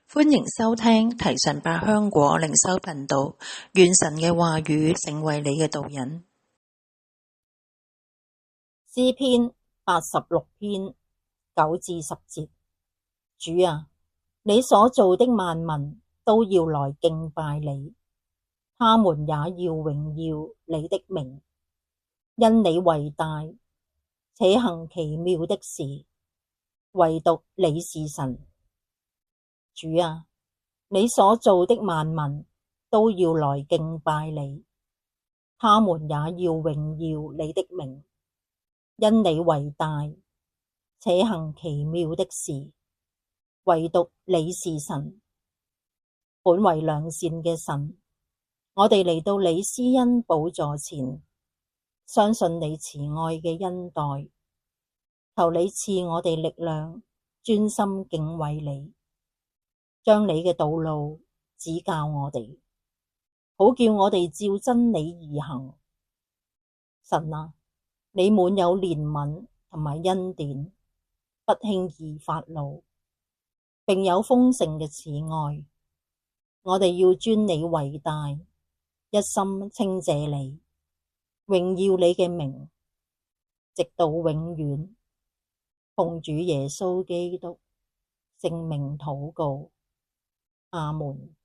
歡迎收聽提神百香果靈修頻道，願神嘅話語成為你嘅導引。詩篇86篇9至10節。主啊，你所造的萬民都要來敬拜你，他們也要榮耀你的名，因你為大，且行奇妙的事，唯獨你是神。主啊，你所造的萬民都要來敬拜你，他們也要榮耀你的名，因你為大，且行奇妙的事，唯獨你是神。本為良善嘅神，我哋嚟到你施恩寶座前，相信你慈愛嘅恩待，求你賜我哋力量，專心敬畏你，將你嘅道路指教我哋，好叫我哋照真理而行。神啊，你滿有憐憫同埋恩典，不輕易發怒，並有豐盛嘅慈愛。我哋要尊你為大，一心稱謝你，榮耀你嘅名，直到永遠。奉主耶穌基督聖名禱告，阿們。